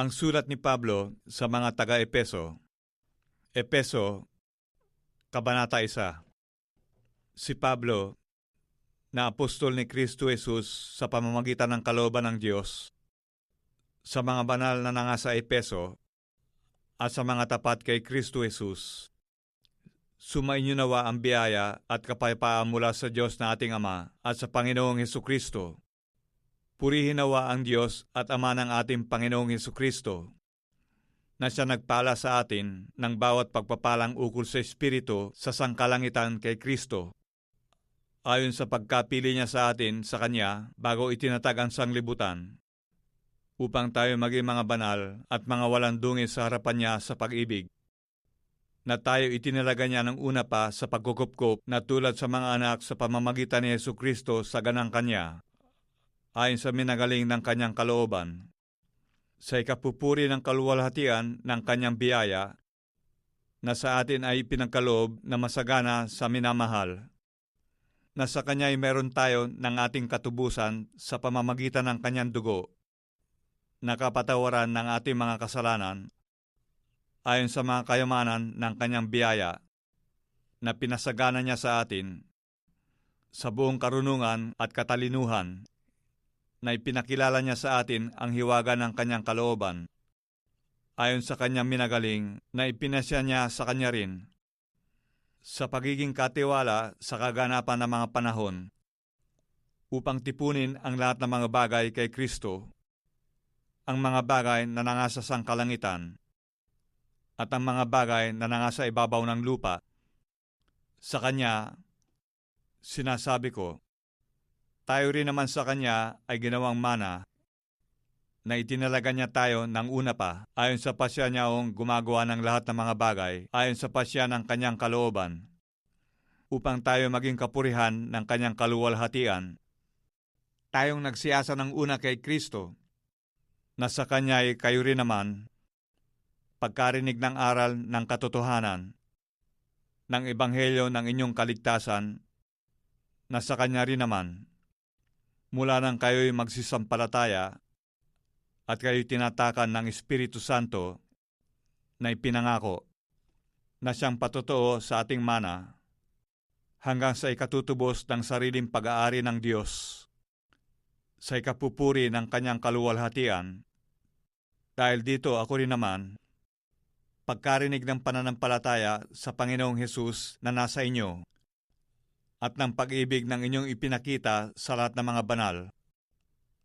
Ang sulat ni Pablo sa mga taga-Epeso. Epeso, Kabanata 1. Si Pablo, na apostol ni Kristo Jesus sa pamamagitan ng kalooban ng Diyos, sa mga banal na nangasa Epeso at sa mga tapat kay Kristo Jesus. Sumainyo nawa ang biyaya at kapayapaan mula sa Diyos na ating Ama at sa Panginoong Hesukristo. Purihin nawa ang Diyos at Ama ng ating Panginoong Hesukristo, na siya nagpala sa atin ng bawat pagpapalang ukol sa Espiritu sa sangkalangitan kay Kristo, ayon sa pagkapili niya sa atin sa Kanya bago itinatag ang sanglibutan, upang tayo maging mga banal at mga walang dungis sa harapan niya sa pag-ibig, na tayo itinalaga niya ng una pa sa pagkukupkup na tulad sa mga anak sa pamamagitan ni Hesukristo sa ganang Kanya, ayon sa minagaling ng Kanyang kalooban, sa ikapupuri ng kaluwalhatian ng Kanyang biyaya, na sa atin ay pinagkaloob na masagana sa minamahal, na sa Kanya ay meron tayo ng ating katubusan sa pamamagitan ng Kanyang dugo, na kapatawaran ng ating mga kasalanan, ayon sa mga kayamanan ng Kanyang biyaya, na pinasagana niya sa atin, sa buong karunungan at katalinuhan, na ipinakilala niya sa atin ang hiwaga ng Kanyang kalooban, ayon sa Kanyang minagaling na ipinasya niya sa Kanya rin, sa pagiging katiwala sa kaganapan ng mga panahon, upang tipunin ang lahat ng mga bagay kay Kristo, ang mga bagay na nangasa sa kalangitan, at ang mga bagay na nangasa ibabaw ng lupa. Sa Kanya, sinasabi ko, tayo rin naman sa Kanya ay ginawang mana, na itinalaga niya tayo ng una pa, ayon sa pasya niyaong gumagawa ng lahat ng mga bagay, ayon sa pasya ng Kanyang kalooban, upang tayo maging kapurihan ng Kanyang kaluwalhatian. Tayong nagsiyasa ng una kay Kristo, na sa Kanya ay kayo rin naman, pagkarinig ng aral ng katotohanan, ng ebanghelyo ng inyong kaligtasan, na sa Kanya rin naman, mula nang kayo'y magsisampalataya at kayo'y tinatakan ng Espiritu Santo na ipinangako, na siyang patotoo sa ating mana, hanggang sa ikatutubos ng sariling pag-aari ng Diyos, sa ikapupuri ng Kanyang kaluwalhatian. Dahil dito ako rin naman, pagkarinig ng pananampalataya sa Panginoong Hesus na nasa inyo, at ng pag-ibig ng inyong ipinakita sa lahat ng mga banal,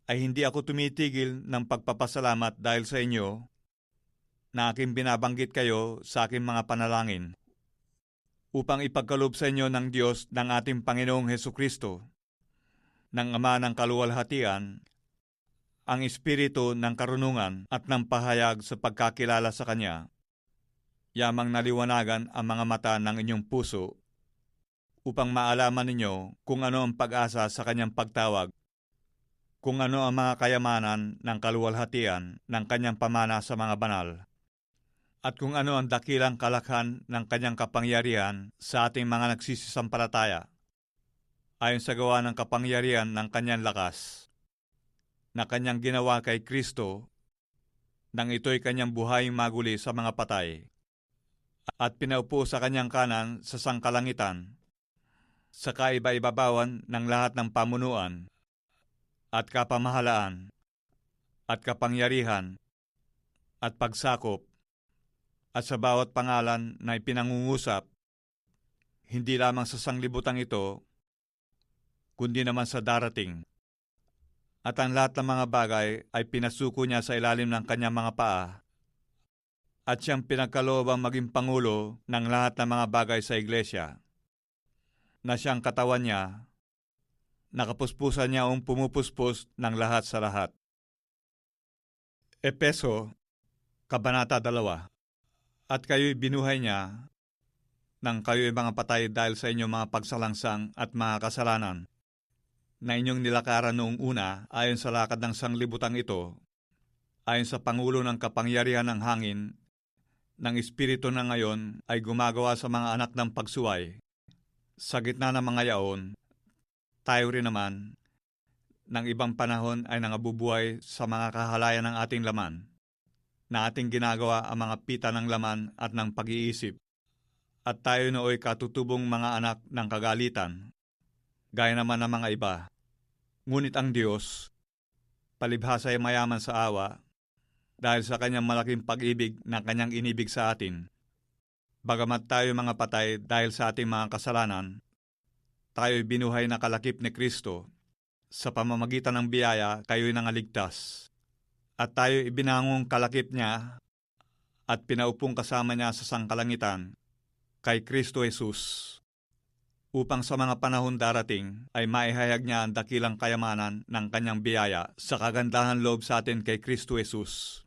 ay hindi ako tumitigil ng pagpapasalamat dahil sa inyo, na aking binabanggit kayo sa aking mga panalangin, upang ipagkaloob sa inyo ng Diyos ng ating Panginoong Hesukristo, ng Ama ng kaluwalhatian, ang Espiritu ng karunungan at ng pahayag sa pagkakilala sa Kanya, yamang naliwanagan ang mga mata ng inyong puso, upang maalaman ninyo kung ano ang pag-asa sa Kanyang pagtawag, kung ano ang mga kayamanan ng kaluwalhatian ng Kanyang pamana sa mga banal, at kung ano ang dakilang kalakhan ng Kanyang kapangyarihan sa ating mga nagsisisampalataya, ayon sa gawa ng kapangyarihan ng Kanyang lakas, na Kanyang ginawa kay Kristo, nang ito'y Kanyang buhay maguli sa mga patay, at pinaupo sa Kanyang kanan sa sangkalangitan, sa kaiba-ibabawan ng lahat ng pamunuan, at kapamahalaan, at kapangyarihan, at pagsakop, at sa bawat pangalan na ipinangungusap, hindi lamang sa sanglibutang ito, kundi naman sa darating. At ang lahat ng mga bagay ay pinasuko niya sa ilalim ng Kanyang mga paa, at siyang pinagkaloobang maging pangulo ng lahat ng mga bagay sa iglesia, na siyang katawan niya, nakapuspusan niya ang pumupuspos ng lahat sa lahat. Epeso, Kabanata 2. At kayo'y binuhay niya, nang kayo'y mga patay dahil sa inyong mga pagsalangsang at mga kasalanan, na inyong nilakaran noong una ayon sa lakad ng sanglibutang ito, ayon sa pangulo ng kapangyarihan ng hangin, ng Espiritu na ngayon ay gumagawa sa mga anak ng pagsuway. Sa gitna ng mga yaon, tayo rin naman, ng ibang panahon ay nangabubuhay sa mga kahalayan ng ating laman. na ating ginagawa ang mga pita ng laman at ng pag-iisip, at tayo nooy katutubong mga anak ng kagalitan, gaya naman ng mga iba. Ngunit ang Diyos, palibhasa ay mayaman sa awa, dahil sa kanyang malaking pag-ibig na kanyang inibig sa atin. Bagamat tayo mga patay dahil sa ating mga kasalanan, tayo'y binuhay na kalakip ni Kristo. Sa pamamagitan ng biyaya, kayo'y nangaligtas. At tayo ibinangong kalakip niya at pinaupong kasama niya sa sangkalangitan kay Kristo Jesus, upang sa mga panahon darating ay maihayag niya ang dakilang kayamanan ng kanyang biyaya sa kagandahan loob sa atin kay Kristo Jesus.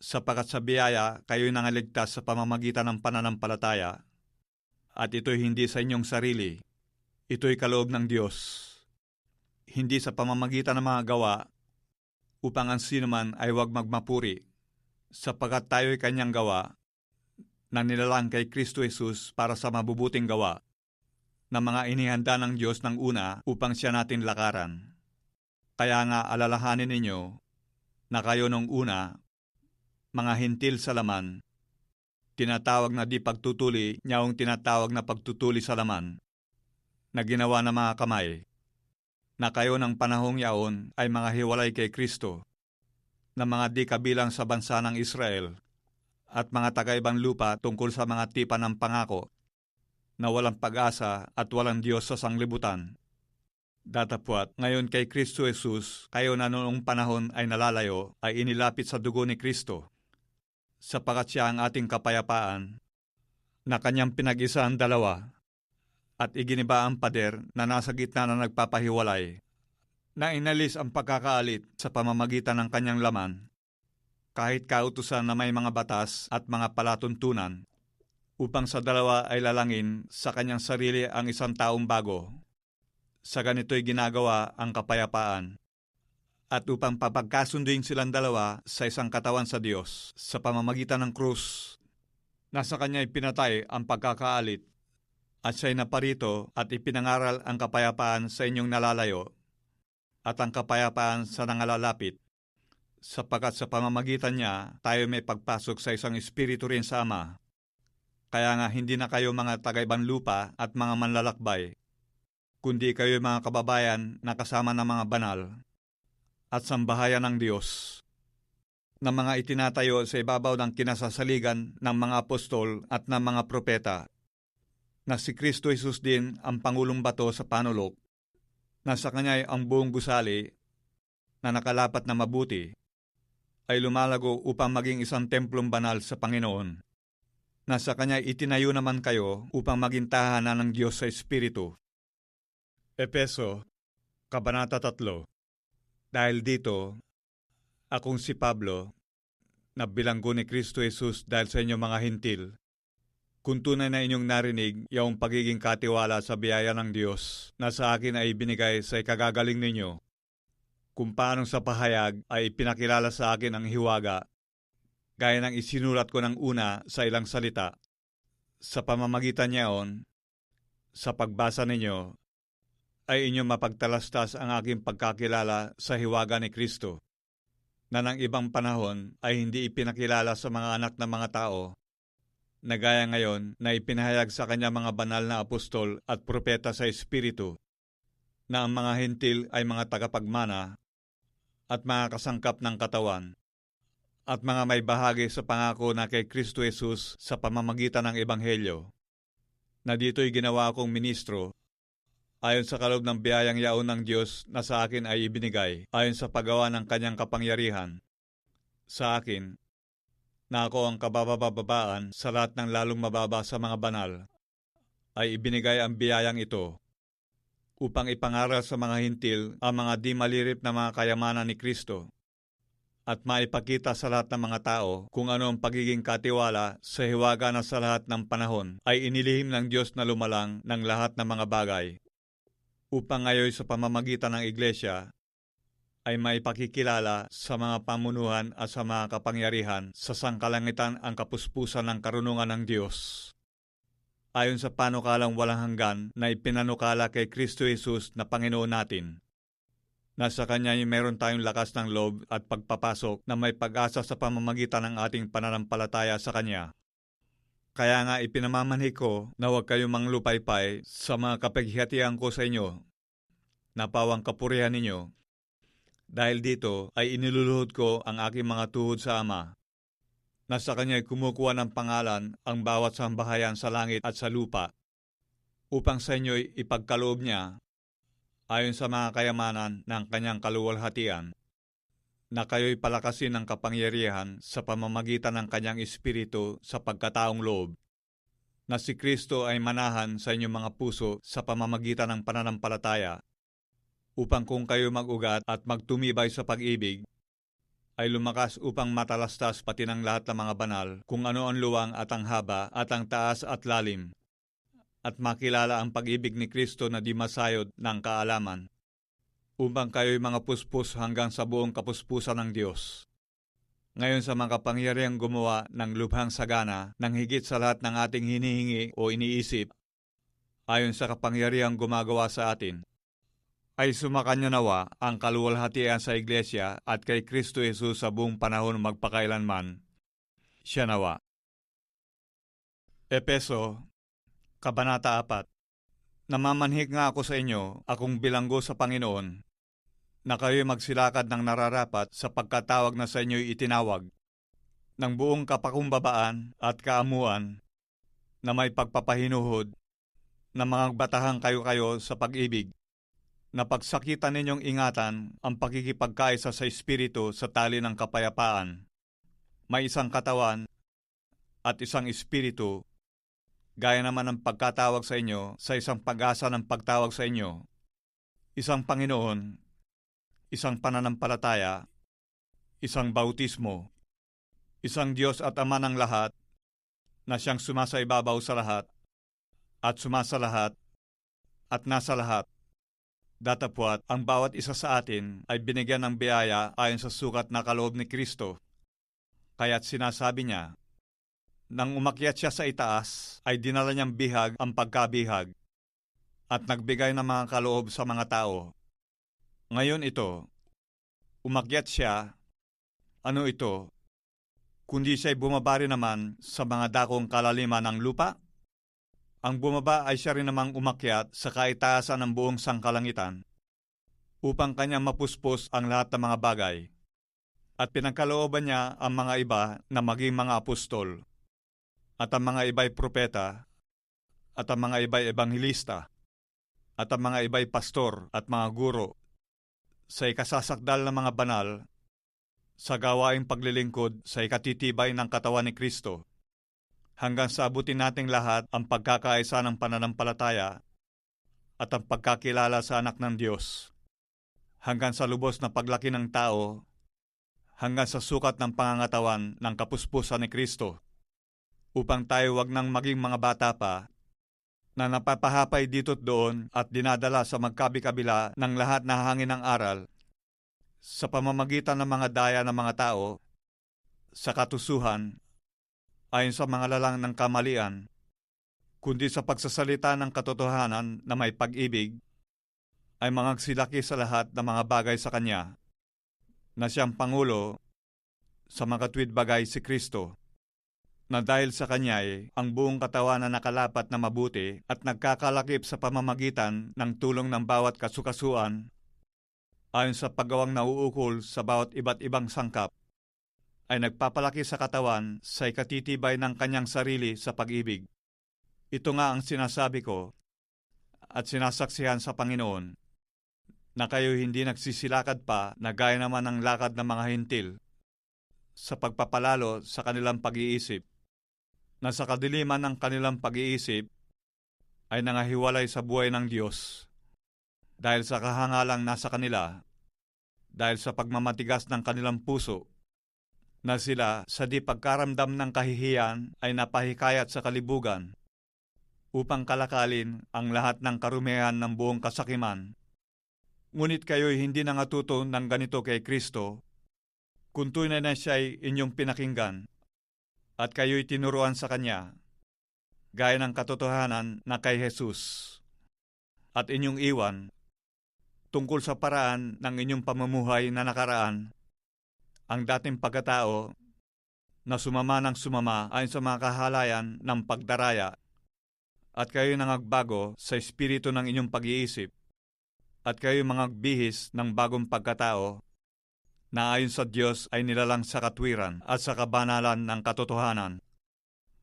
Sapagkat sa biyaya, kayo'y nangaligtas sa pamamagitan ng pananampalataya, at ito'y hindi sa inyong sarili, ito'y kaloob ng Diyos, hindi sa pamamagitan ng mga gawa, upang ang sinuman ay huwag magmapuri, sapagkat tayo'y kanyang gawa, na nilalang kay Kristo Jesus para sa mabubuting gawa, na mga inihanda ng Diyos ng una upang siya natin lakaran. Kaya nga alalahanin ninyo na kayo nung una, mga hintil sa laman, tinatawag na di pagtutuli niyawang tinatawag na pagtutuli sa laman, na ginawa ng mga kamay, na kayo ng panahong yaon ay mga hiwalay kay Kristo, na mga di kabilang sa bansa ng Israel, at mga taga-ibang lupa tungkol sa mga tipan ng pangako, na walang pag-asa at walang Diyos sa sanglibutan. Datapwat, ngayon kay Kristo Jesus, kayo na noong panahon ay nalalayo, ay inilapit sa dugo ni Kristo, sapagkat siya ang ating kapayapaan, na kanyang pinag-isa ang dalawa, at iginiba ang pader na nasa gitna na nagpapahiwalay, na inalis ang pagkakaalit sa pamamagitan ng kanyang laman, kahit kautusan na may mga batas at mga palatuntunan, upang sa dalawa ay lalangin sa kanyang sarili ang isang taong bago. Sa ganito'y ginagawa ang kapayapaan, at upang papagkasunduin silang dalawa sa isang katawan sa Diyos sa pamamagitan ng krus, na sa kanya'y pinatay ang pagkakaalit, at siya'y naparito at ipinangaral ang kapayapaan sa inyong nalalayo, at ang kapayapaan sa nangalalapit, sapagkat sa pamamagitan niya tayo may pagpasok sa isang espiritu rin sa Ama. Kaya nga hindi na kayo mga taga-ibang lupa at mga manlalakbay, kundi kayo mga kababayan na kasama ng mga banal at sambahayan ng Diyos, na mga itinatayo sa ibabaw ng kinasasaligan ng mga apostol at ng mga propeta, na si Kristo Jesus din ang pangulong bato sa panulok, na sa kanya'y ang buong gusali na nakalapat na mabuti ay lumalago upang maging isang templong banal sa Panginoon, na sa kanya'y itinayo naman kayo upang maging tahanan ng Diyos sa Espiritu. Epeso, Kabanata 3. Dahil dito, akong si Pablo, na bilanggo ni Kristo Jesus dahil sa inyong mga hintil, kung tunay na inyong narinig yung pagiging katiwala sa biyaya ng Diyos na sa akin ay binigay sa ikagagaling ninyo, kung paanong sa pahayag ay pinakilala sa akin ang hiwaga, gaya ng isinulat ko ng una sa ilang salita. Sa pamamagitan niyaon, sa pagbasa ninyo, ay inyong mapagtalastas ang aking pagkakilala sa hiwaga ni Kristo, na ng ibang panahon ay hindi ipinakilala sa mga anak ng mga tao, na gaya ngayon na ipinahayag sa kanya mga banal na apostol at propeta sa Espiritu, na ang mga hintil ay mga tagapagmana at mga kasangkap ng katawan, at mga may bahagi sa pangako na kay Kristo Jesus sa pamamagitan ng Ebanghelyo, na dito'y ginawa akong ministro, ayon sa kaloob ng biyayang yaon ng Diyos na sa akin ay ibinigay, ayon sa paggawa ng kanyang kapangyarihan. Sa akin, na ako ang kababababaan sa lahat ng lalong mababa sa mga banal, ay ibinigay ang biyayang ito, upang ipangaral sa mga hintil ang mga di malirip na mga kayamanan ni Kristo, at maipakita sa lahat ng mga tao kung ano ang pagiging katiwala sa hiwaga na sa lahat ng panahon ay inilihim ng Diyos na lumalang ng lahat ng mga bagay, upang ngayon sa pamamagitan ng Iglesia ay maipakikilala sa mga pamunuhan at sa mga kapangyarihan sa sangkalangitan ang kapuspusan ng karunungan ng Diyos, ayon sa panukalang walang hanggan na ipinanukala kay Kristo Jesus na Panginoon natin, Nasa Kanya ay meron tayong lakas ng loob at pagpapasok na may pag-asa sa pamamagitan ng ating pananampalataya sa Kanya. Kaya nga ipinamamanhik ko na huwag kayong manglupaypay sa mga kapaghihatian ko sa inyo, napawang kapurihan ninyo. Dahil dito ay iniluluhod ko ang aking mga tuhod sa Ama. Nasa Kanya ay kumukuha ng pangalan ang bawat sambahayan sa langit at sa lupa, upang sa inyo'y ipagkaloob niya, ayon sa mga kayamanan ng Kanyang kaluwalhatian, na kayo'y palakasin ng kapangyarihan sa pamamagitan ng Kanyang Espiritu sa pagkataong loob, na si Kristo ay manahan sa inyong mga puso sa pamamagitan ng pananampalataya, upang kung kayo mag-ugat at magtumibay sa pag-ibig, ay lumakas upang matalastas pati ng lahat ng mga banal kung ano ang luwang at ang haba at ang taas at lalim, at makilala ang pag-ibig ni Kristo na di masayod ng kaalaman, upang kayo'y mga puspos hanggang sa buong kapuspusan ng Diyos. Ngayon sa mga kapangyarihang gumawa ng lubhang sagana ng higit sa lahat ng ating hinihingi o iniisip, ayon sa kapangyarihang gumagawa sa atin, ay sumakanya nawa ang kaluwalhatian sa Iglesia at kay Kristo Jesus sa buong panahon magpakailanman. Siya nawa. Epeso, Kabanata 4. Namamanhik nga ako sa inyo, akong bilanggo sa Panginoon, na kayo'y magsilakad ng nararapat sa pagkatawag na sa inyo'y itinawag, ng buong kapakumbabaan at kaamuan, na may pagpapahinuhod, na mga batahang kayo sa pag-ibig, na pagsakitan ninyong ingatan ang pakikipagkaisa sa Espiritu sa tali ng kapayapaan. May isang katawan at isang Espiritu, gaya naman ng pagkatawag sa inyo sa isang pag-asa ng pagtawag sa inyo. Isang Panginoon, isang pananampalataya, isang bautismo, isang Diyos at Ama ng lahat, na siyang sumasaibabaw sa lahat, at sumasa lahat, at nasa lahat. Datapwat, ang bawat isa sa atin ay binigyan ng biyaya ayon sa sukat na kaloob ni Kristo. Kaya't sinasabi niya, nang umakyat siya sa itaas, ay dinala niyang bihag ang pagkabihag, at nagbigay ng mga kaloob sa mga tao. Ngayon ito, umakyat siya, ano ito, kundi siya'y bumaba rin naman sa mga dakong kalaliman ng lupa? Ang bumaba ay siya rin namang umakyat sa kaitaasan ng buong sangkalangitan, upang kanyang mapuspos ang lahat ng mga bagay. At pinagkalooban niya ang mga iba na maging mga apostol, at ang mga iba'y propeta, at ang mga iba'y ebanghelista, at ang mga iba'y pastor at mga guro, sa ikasasakdal ng mga banal, sa gawaing paglilingkod sa ikatitibay ng katawan ni Kristo, hanggang sa abutin nating lahat ang pagkakaisa ng pananampalataya at ang pagkakilala sa anak ng Diyos, hanggang sa lubos na paglaki ng tao, hanggang sa sukat ng pangangatawan ng kapuspusan ni Kristo, upang tayo wag nang maging mga bata pa, na napapahapay dito't doon at dinadala sa magkabi-kabila ng lahat na hangin ng aral, sa pamamagitan ng mga daya ng mga tao, sa katusuhan, ayon sa mga lalang ng kamalian, kundi sa pagsasalita ng katotohanan na may pag-ibig, ay mangagsilaki sa lahat ng mga bagay sa Kanya, na siyang Pangulo sa makatwid bagay si Kristo, na dahil sa Kanya ang buong katawan na nakalapat na mabuti at nagkakalakip sa pamamagitan ng tulong ng bawat kasukasuan, ayon sa paggawang nauukol sa bawat iba't ibang sangkap, ay nagpapalaki sa katawan sa ikatitibay ng kanyang sarili sa pag-ibig. Ito nga ang sinasabi ko at sinasaksihan sa Panginoon, na kayo hindi nagsisilakad pa na gaya naman ng lakad ng mga hintil, sa pagpapalalo sa kanilang pag-iisip, na sa kadiliman ng kanilang pag-iisip ay nangahiwalay sa buhay ng Diyos, dahil sa kahangalang nasa kanila, dahil sa pagmamatigas ng kanilang puso, na sila sa di pagkaramdam ng kahihiyan ay napahikayat sa kalibugan, upang kalakalin ang lahat ng karumihan ng buong kasakiman. Ngunit kayo'y hindi nangatuto ng ganito kay Kristo, kung tunay na siya'y inyong pinakinggan, at kayo'y tinuruan sa Kanya, gaya ng katotohanan na kay Jesus, at inyong iwan, tungkol sa paraan ng inyong pamumuhay na nakaraan, ang dating pagkatao na sumama ng sumama ayon sa mga kahalayan ng pagdaraya, at kayo nangagbago sa espiritu ng inyong pag-iisip, at kayo mga bihis ng bagong pagkatao na ayon sa Diyos ay nilalang sa katwiran at sa kabanalan ng katotohanan.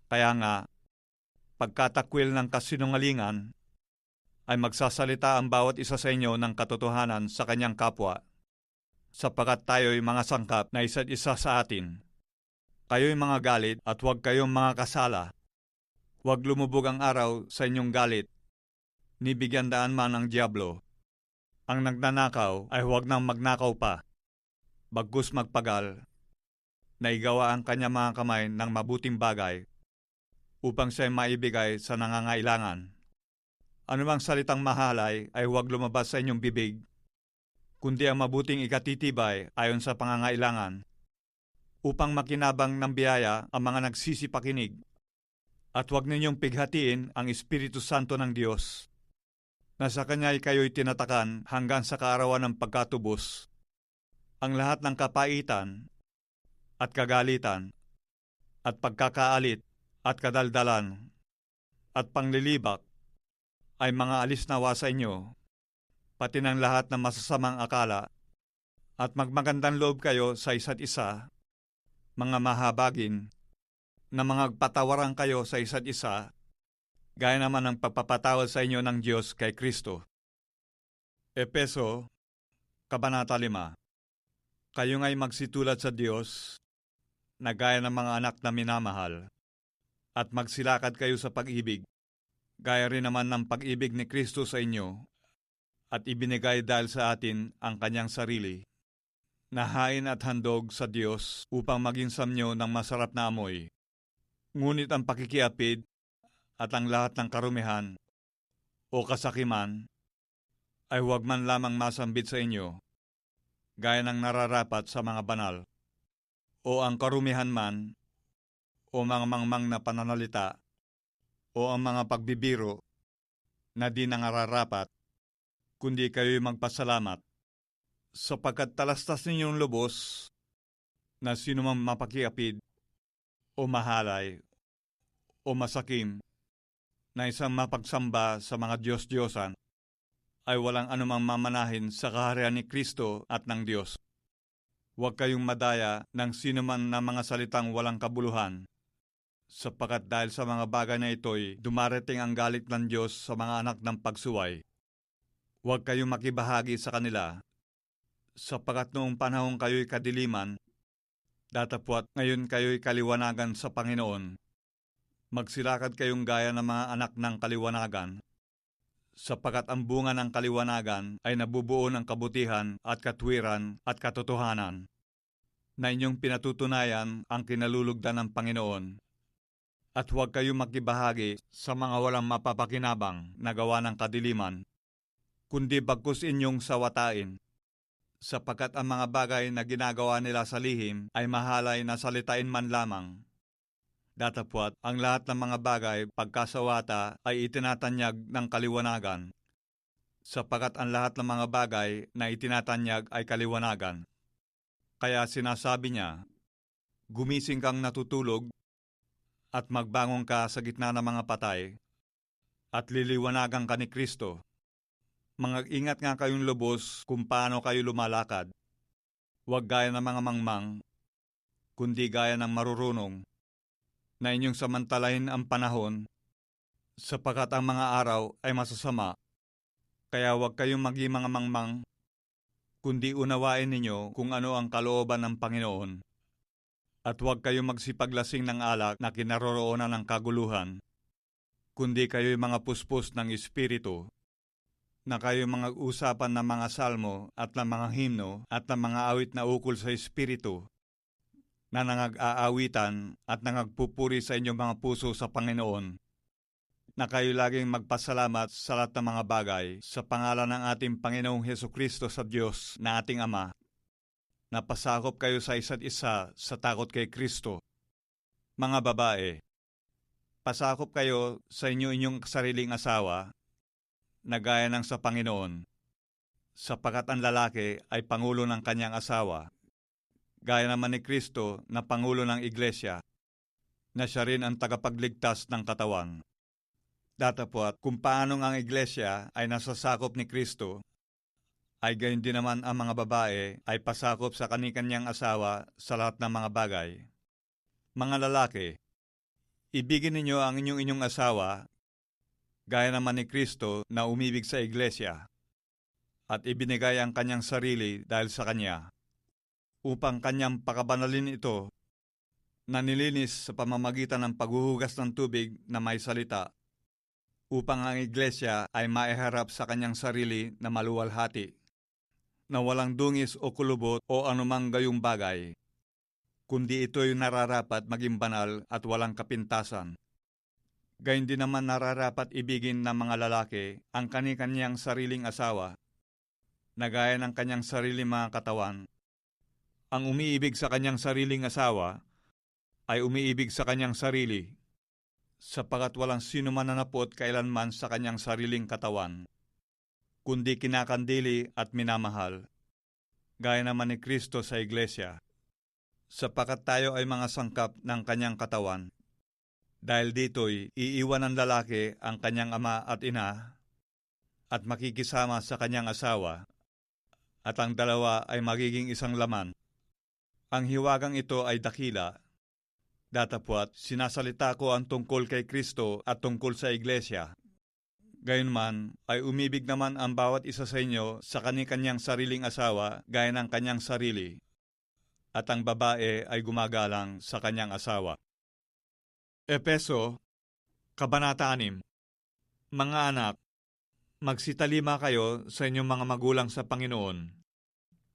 Kaya nga, pagkatakwil ng kasinungalingan, ay magsasalita ang bawat isa sa inyo ng katotohanan sa kanyang kapwa, sapagkat tayo'y mga sangkap na isa't isa sa atin. Kayo'y mga galit at huwag kayong mga kasala. Huwag lumubog ang araw sa inyong galit, ni bigyan daan man ng diablo. Ang nagnanakaw ay huwag nang magnakaw pa, bagkus magpagal, na igawa ang kanyang mga kamay ng mabuting bagay, upang siya'y maibigay sa nangangailangan. Anumang salitang mahalay ay huwag lumabas sa inyong bibig, kundi ang mabuting ikatitibay ayon sa pangangailangan, upang makinabang ng biyaya ang mga nagsisipakinig. At huwag ninyong pighatiin ang Espiritu Santo ng Diyos, na sa Kanya'y kayo'y tinatakan hanggang sa kaarawan ng pagkatubos. Ang lahat ng kapaitan at kagalitan at pagkakaalit at kadaldalan at panglilibak ay mga alis nawa sa inyo, pati ng lahat ng masasamang akala, at magmagandang loob kayo sa isa't isa, mga mahabagin, na mangagpatawaran kayo sa isa't isa, gaya naman ng pagpapatawad sa inyo ng Diyos kay Kristo. Efeso, Kabanata 5. Kayo nga'y magsitulad sa Diyos, na gaya ng mga anak na minamahal, at magsilakad kayo sa pag-ibig, gaya rin naman ng pag-ibig ni Kristo sa inyo, at ibinigay dahil sa atin ang kanyang sarili, na hain at handog sa Diyos upang maging samnyo ng masarap na amoy. Ngunit ang pakikiapid at ang lahat ng karumihan o kasakiman ay huwag man lamang masambit sa inyo, gaya ng nararapat sa mga banal, o ang karumihan man, o mga mangmang na pananalita, o ang mga pagbibiro na di nangararapat, kundi kayo'y magpasalamat, sapagkat talastas ninyong lubos na sino mang mapakiapid o mahalay o masakim na isang mapagsamba sa mga Diyos-Diyosan ay walang anumang mamanahin sa kaharian ni Kristo at ng Diyos. Huwag kayong madaya ng sino man na mga salitang walang kabuluhan, sapagkat dahil sa mga bagay na ito'y dumarating ang galit ng Diyos sa mga anak ng pagsuway. Huwag kayong makibahagi sa kanila, sapagkat noong panahong kayo'y kadiliman, datapwat ngayon kayo'y kaliwanagan sa Panginoon. Magsilakad kayong gaya ng mga anak ng kaliwanagan, sapagkat ang bunga ng kaliwanagan ay nabubuo ng kabutihan at katwiran at katotohanan, na inyong pinatutunayan ang kinalulugdan ng Panginoon. At huwag kayong makibahagi sa mga walang mapapakinabang na gawa ng kadiliman, kundi bagkus inyong sawatain, sapagkat ang mga bagay na ginagawa nila sa lihim ay mahalay na salitain man lamang. Datapwat ang lahat ng mga bagay pagkasawata ay itinatanyag ng kaliwanagan, sapagkat ang lahat ng mga bagay na itinatanyag ay kaliwanagan. Kaya sinasabi niya, gumising kang natutulog, at magbangon ka sa gitna ng mga patay, at liliwanagan ka ni Kristo. Mag-ingat nga kayong lubos kung paano kayo lumalakad. Huwag gaya ng mga mangmang, kundi gaya ng marurunong, na inyong samantalahin ang panahon, sapagkat ang mga araw ay masasama. Kaya huwag kayong maging mga mangmang, kundi unawain ninyo kung ano ang kalooban ng Panginoon. At huwag kayong magsipaglasing ng alak na kinaroroonan ng kaguluhan, kundi kayo'y mga puspos ng Espiritu, na kayo'y mga usapan ng mga salmo at ng mga himno at ng mga awit na ukol sa Espiritu, na nangag-aawitan at nangagpupuri sa inyong mga puso sa Panginoon, na kayo laging magpasalamat sa lahat ng mga bagay sa pangalan ng ating Panginoong Hesukristo sa Diyos na ating Ama. Napasakop kayo sa isa't isa sa takot kay Kristo. Mga babae, pasakop kayo sa inyong sariling asawa, na gaya ng sa Panginoon, sapagkat ang lalaki ay pangulo ng kanyang asawa, gaya naman ni Kristo na pangulo ng iglesia, na siya rin ang tagapagligtas ng katawan. Datapwat kung paanong ang iglesia ay nasasakop ni Kristo, ay gayon din naman ang mga babae ay pasakop sa kani-kanyang asawa sa lahat ng mga bagay. Mga lalaki, ibigin ninyo ang inyong asawa, gaya naman ni Kristo na umibig sa iglesia, at ibinigay ang kanyang sarili dahil sa kanya, upang kanyang pakabanalin ito, na nilinis sa pamamagitan ng paghuhugas ng tubig na may salita, upang ang iglesia ay maiharap sa kanyang sarili na maluwalhati, na walang dungis o kulubot o anumang gayong bagay, kundi ito'y nararapat maging banal at walang kapintasan. Gayon din naman nararapat ibigin ng mga lalaki ang kani-kanyang sariling asawa, na gaya ng kanyang sariling mga katawan. Ang umiibig sa kanyang sariling asawa ay umiibig sa kanyang sarili, sapagkat walang sino man nanapot kailanman sa kanyang sariling katawan, kundi kinakandili at minamahal, gaya naman ni Kristo sa iglesia, sapagkat tayo ay mga sangkap ng kanyang katawan. Dahil dito'y iiwan ng lalaki ang kanyang ama at ina, at makikisama sa kanyang asawa, at ang dalawa ay magiging isang laman. Ang hiwagang ito ay dakila. Datapwat, sinasalita ko ang tungkol kay Kristo at tungkol sa iglesia. Gayunman, ay umibig naman ang bawat isa sa inyo sa kani-kanyang sariling asawa gaya ng kanyang sarili, at ang babae ay gumagalang sa kanyang asawa. Epeso, Kabanata 6. Mga anak, magsitalima kayo sa inyong mga magulang sa Panginoon,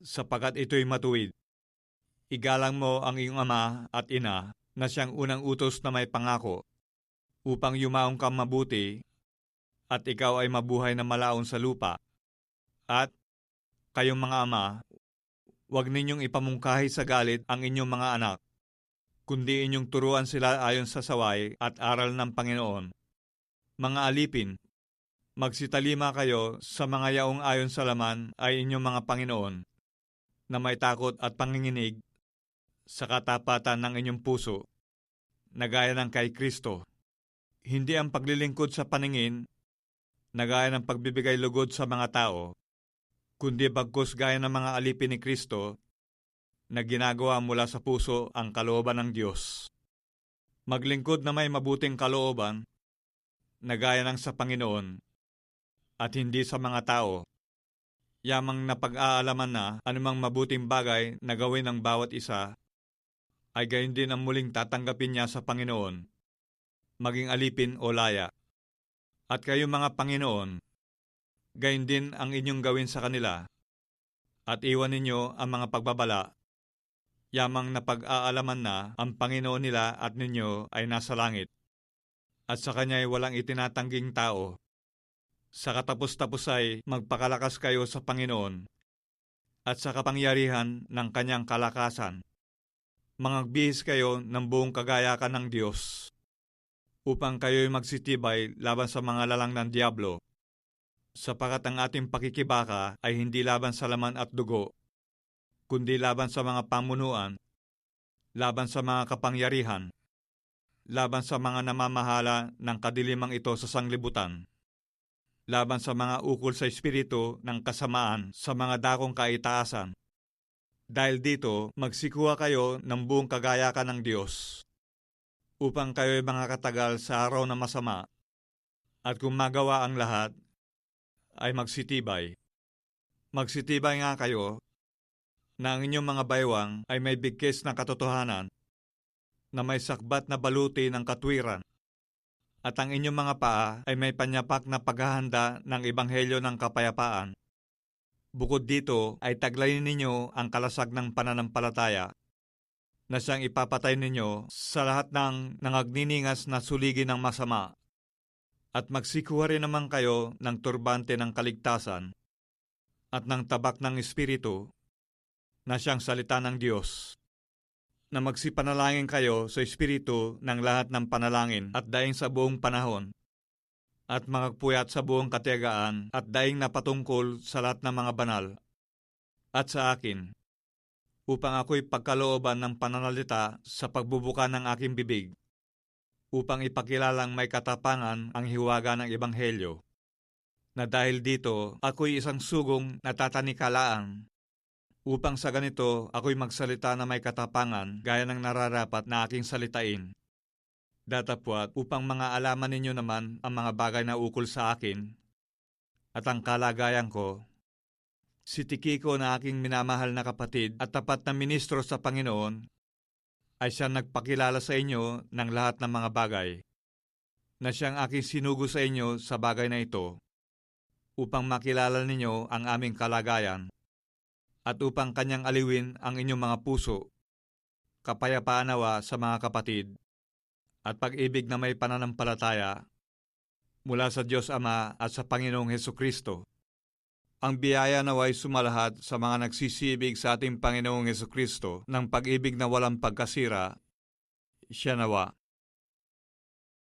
sapagkat ito'y matuwid. Igalang mo ang iyong ama at ina, na siyang unang utos na may pangako, upang yumaong kang mabuti, at ikaw ay mabuhay na malaon sa lupa. At kayong mga ama, huwag ninyong ipamungkahi sa galit ang inyong mga anak, kundi inyong turuan sila ayon sa saway at aral ng Panginoon. Mga alipin, magsitalima kayo sa mga yaong ayon sa laman ay inyong mga Panginoon, na may takot at panginginig, sa katapatan ng inyong puso, na gaya ng kay Kristo. Hindi ang paglilingkod sa paningin, na gaya ng pagbibigay lugod sa mga tao, kundi bagkus gaya ng mga alipin ni Kristo, na ginagawa mula sa puso ang kalooban ng Diyos. Maglingkod na may mabuting kalooban, na gaya ng sa Panginoon, at hindi sa mga tao, yamang napag-aalaman na anumang mabuting bagay na gawin ng bawat isa, ay gayon din ang muling tatanggapin niya sa Panginoon, maging alipin o laya. At kayo mga Panginoon, gayon din ang inyong gawin sa kanila, at iwan ninyo ang mga pagbabala, yamang napag-aalaman na ang Panginoon nila at ninyo ay nasa langit, at sa Kanya ay walang itinatangging tao. Sa katapos-tapos ay magpakalakas kayo sa Panginoon, at sa kapangyarihan ng Kanyang kalakasan. Mangagbihis kayo ng buong kagayakan ng Diyos, upang kayo'y magsitibay laban sa mga lalang ng Diablo, sapagkat ang ating pakikibaka ay hindi laban sa laman at dugo, kundi laban sa mga pamunuan, laban sa mga kapangyarihan, laban sa mga namamahala ng kadilimang ito sa sanglibutan, laban sa mga ukol sa espiritu ng kasamaan sa mga dakong kaitaasan. Dahil dito, magsikuha kayo ng buong kagayakan ng Diyos, upang kayo'y mga katagal sa araw na masama, at kung magawa ang lahat, ay magsitibay. Magsitibay nga kayo, na ang inyong mga baywang ay may bigkis na katotohanan, na may sakbat na baluti ng katwiran, at ang inyong mga paa ay may panyapak na paghahanda ng ebanghelyo ng kapayapaan. Bukod dito ay taglayin ninyo ang kalasag ng pananampalataya, na siyang ipapatay ninyo sa lahat ng nangagniningas na suligi ng masama, at magsikuha rin naman kayo ng turbante ng kaligtasan, at ng tabak ng Espiritu, na siyang salita ng Diyos, na magsipanalangin kayo sa Espiritu ng lahat ng panalangin at daing sa buong panahon, at magpuyat sa buong katiyagaan at daing napatungkol sa lahat ng mga banal at sa akin, upang ako'y pagkalooban ng pananalita sa pagbubuka ng aking bibig, upang ipakilalang may katapangan ang hiwaga ng Ebanghelyo, na dahil dito ako'y isang sugong natatanikalaan, upang sa ganito ako'y magsalita na may katapangan gaya ng nararapat na aking salitain. Datapwat upang mga alaman ninyo naman ang mga bagay na ukol sa akin at ang kalagayan ko, si Tikiko na aking minamahal na kapatid at tapat na ministro sa Panginoon ay siyang nagpakilala sa inyo ng lahat ng mga bagay na siyang aking sinugo sa inyo sa bagay na ito upang makilala ninyo ang aming kalagayan at upang kanyang aliwin ang inyong mga puso, kapayapaan nawa sa mga kapatid at pag-ibig na may pananampalataya mula sa Diyos Ama at sa Panginoong Hesukristo. Ang biyaya naway sumalahat sa mga nagsisibig sa ating Panginoong Hesukristo ng pag-ibig na walang pagkasira, siya nawa.